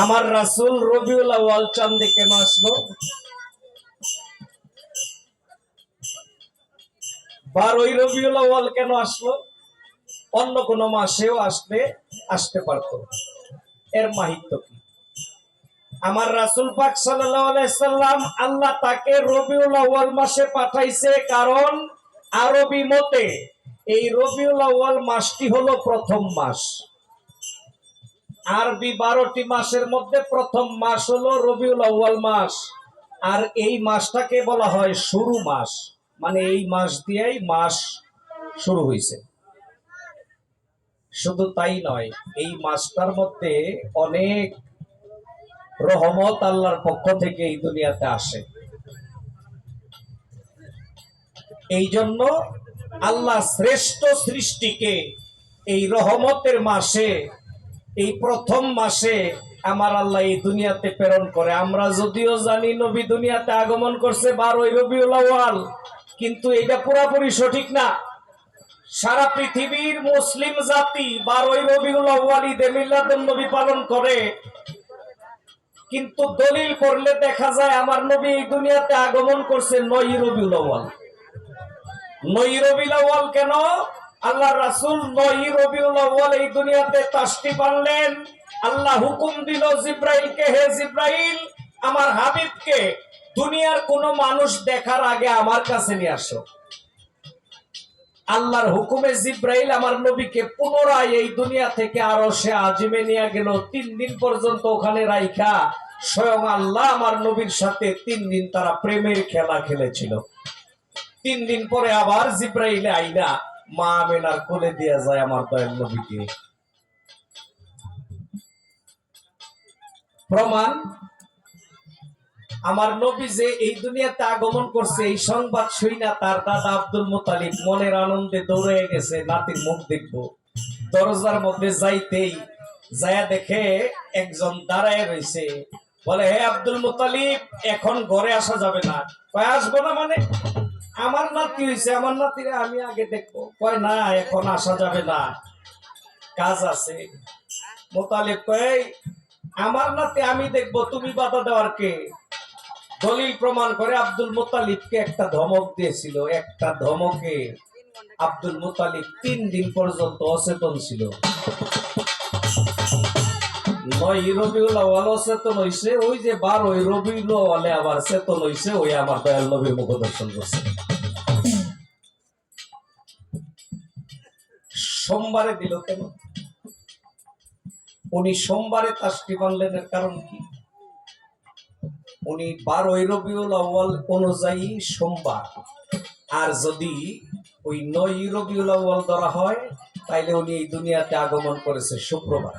আমার রাসূল রবিউল আউয়াল চাঁদে কেন আসলো? 12ই রবিউল আউয়াল কেন আসলো? অন্য কোন মাসেও আসতে পারত। এর মাহিত্য কি? আমার রাসূল পাক সাল্লাল্লাহু আলাইহি সাল্লাম আল্লাহ তাকে রবিউল আউয়াল মাসে পাঠাইছে, কারণ আরবি মতে এই রবিউল আউয়াল মাসটি হলো প্রথম মাস। আরবি 12টি মাসের মধ্যে প্রথম মাস হলো রবিউল আউয়াল মাস, আর এই মাসটাকে বলা হয় শুরু মাস, মানে এই মাস দিয়েই মাস শুরু হয়েছে। শুধু তাই নয়, এই মাসটার মধ্যে অনেক রহমত আল্লাহর পক্ষ থেকে এই দুনিয়াতে আসে। এই জন্য আল্লাহ শ্রেষ্ঠ সৃষ্টিকে এই রহমতের মাসে, এই প্রথম মাসে আমার আল্লাহ এই দুনিয়াতে প্রেরণ করে। আমরা যদিও জানি নবী দুনিয়াতে আগমন করছে 12ই রবিউল আউয়াল, কিন্তু এটা পুরোপুরি সঠিক না। সারা পৃথিবীর মুসলিম জাতি 12ই রবিউল আউয়াল ঈদে মিলাদুন নবী পালন করে, কিন্তু দলিল করলে দেখা যায় আমার নবী এই দুনিয়াতে আগমন করছে 9ই রবিউল আউয়াল। 9ই রবিউল আউয়াল কেন? আল্লাহ রাসূল 9ই রবিউল আউয়াল এই দুনিয়াতে তাশরিফ আনলেন। আল্লাহ হুকুম দিল জিব্রাইলকে, হে জিব্রাইল, আমার হাবিবকে দুনিয়ার কোন মানুষ দেখার আগে আমার কাছে নিয়ে আসো। আল্লাহর হুকুমে জিব্রাইল আমার নবীকে পুনরায় এই দুনিয়া থেকে আরশে আজিমে নিয়ে গেল। 3 দিন পর্যন্ত ওখানে রাইখা স্বয়ং আল্লাহ আমার নবীর সাথে 3 দিন তারা প্রেমের খেলা খেলেছিল। 3 দিন পরে আবার জিব্রাইল আইনা মা আমেনার কোলে দিয়ে যায় আমার দয়াল নবীকে। প্রমাণ, আমার নবী যে এই দুনিয়াতে আগমন করছে এই সংবাদ শুইনা তার দাদা আব্দুল মুত্তালিব মনের আনন্দে দৌড়ে গেছে নাতির মুখ দেখবো। দরজার মধ্যে যাইতেই যায়া দেখে একজন দাঁড়ায় রয়েছে। বলে, হে আব্দুল মুত্তালিব, এখন ঘরে আসা যাবে না। কয়, আসবো না মানে? আমার নাতি হয়েছে, আমার নাতিরে আমি আগে দেখবো। কয়, না, এখন আসা যাবে না, কাজ আছে। মুত্তালিব কয়, আমার নাতি আমি দেখবো, তুমি বাধা দেওয়ার কে? দলিল প্রমাণ করে আব্দুল মুত্তালিবকে একটা ধমক দিয়েছিল। একটা ধমকে আব্দুল মুত্তালিব 3 দিন পর্যন্ত অচেতন ছিল। 9ই রবিউল আউয়াল অচেতন হইছে, ওই যে 12ই রবিউল আউয়ালে আবার চেতন হইছে, ওই আমার দয়াল নবীর মুখ দর্শন করছে। সোমবারে দিল কেন? উনি সোমবারে তাশরিফ আনলেন, এর কারণ কি? উনি 12ই রবিউল আউয়াল অনুযায়ী সোমবার, আর যদি ওই 9ই রবিউল আউয়াল ধরা হয় তাইলে উনি এই দুনিয়াতে আগমন করেছে শুক্রবার।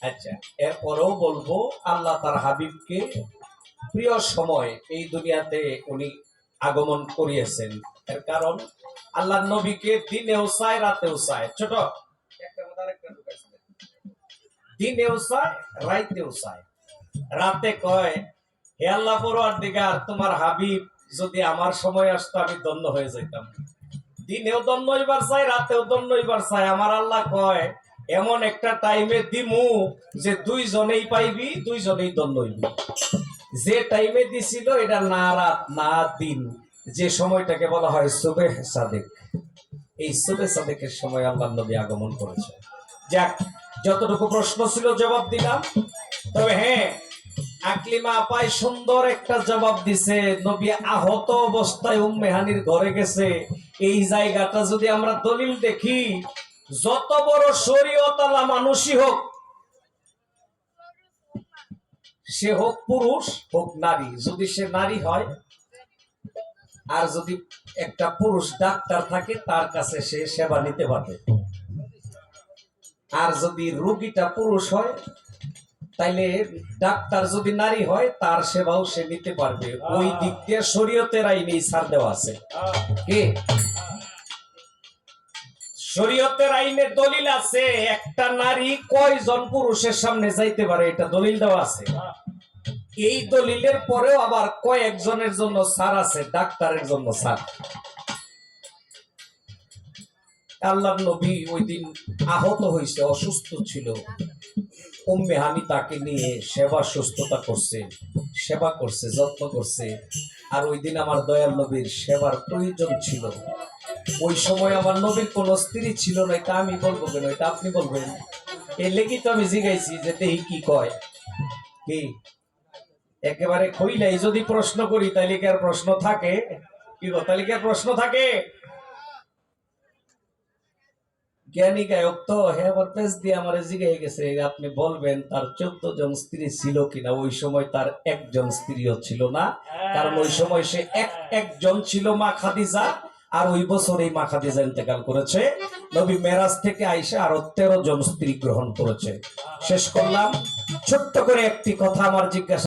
আচ্ছা, এরপরেও বলবো আল্লাহ তার হাবিবকে প্রিয় সময় এই দুনিয়াতে উনি আগমন করিয়েছেন। এর কারণ আল্লাহ নবীকে দিনেও চায়, রাতেও চায়। ছোট দিনেও চায়, রাতেও চায়। রাতে কয়, হে আল্লাহ পরওয়ারদিগার, তোমার হাবিব যদি আমার সময় আসতো আমি ধন্য হয়ে যেতাম। দিনেও ধন্য হইবার চাই, রাতেও ধন্য হইবার চাই। আমার আল্লাহ কয়, এমন একটা টাইমে দিমু যে 2 জনেই পাইবি, 2 জনেই ধন্য হইবি। যে টাইমে দিছিল এটা না রাত না দিন, যে সময়টাকে বলা হয় সুবহ সাদেক। এই সুবহ সাদেকের সময় আল্লাহ নবী আগমন করেছে। যাক, যতটুকু প্রশ্ন ছিল জবাব দিলাম। তবে হ্যাঁ, আকলিমা আপাই সুন্দর একটা জবাব দিছে। নবী আহত অবস্থায় উম্মে হানির ঘরে গেছে। এই জায়গাটা যদি আমরা দলিল দেখি, যত বড় শরীয়তওয়ালা মানুষই হোক, সে হোক পুরুষ হোক নারী, যদি সে নারী হয় আর যদি একটা পুরুষ ডাক্তার থাকে তার কাছে সে সেবা নিতে পারবে। আর যদি রোগীটা পুরুষ হয় তাইলে ডাক্তার যদি নারী হয় তার সেবাও সে নিতে পারবে। ওই দিক দিয়ে শরীয়তের আইনে ছাড় দেওয়া আছে। কি শরীয়তের আইনে দলিল আছে, একটা নারী কয়জন পুরুষের সামনে যাইতে পারে, এটা দলিল দেওয়া আছে। এই দলিলের পরেও আবার কয়েকজনের জন্য ছাড় আছে, ডাক্তারের জন্য ছাড়। আল্লাহর নবী ওই দিন আহত হয়েছে, অসুস্থ ছিল। উম্মে হানি তাকে নিয়ে সেবা সুস্থতা করছে, সেবা করছে, যত্ন করছে। আর ওই দিন আমার দয়াল নবীর সেবার প্রয়োজন ছিল। ওই সময় আমার নবীর কোন স্ত্রী ছিল না। এটা আমি বলবো কেন, এটা আপনি বলবেন। এই লেগি তো আমি জিগাইছি যে দেহি কি কয়। কি একেবারে খইলাই যদি প্রশ্ন করি তাহলে কি আর প্রশ্ন থাকে? কি গো, তাহলে কি আর প্রশ্ন থাকে? জ্ঞানী গায়ক তো হ্যাঁ, আবার পেজ দিয়ে আমার জিগাই গেছে আপনি বলবেন তার 14 জন স্ত্রী ছিল কিনা। ওই সময় তার একজন স্ত্রীও ছিল না, কারণ ওই সময় সে একজন ছিল, মা খাদিজা। আর ওই বছরেই মা খাদিজা ইন্তেকাল করেছে। নবী মেরাজ থেকে আইসা আরো 13 জন স্ত্রী গ্রহণ করেছে। শেষ করলাম ছোট্ট করে একটি কথা আমার জিজ্ঞাসা।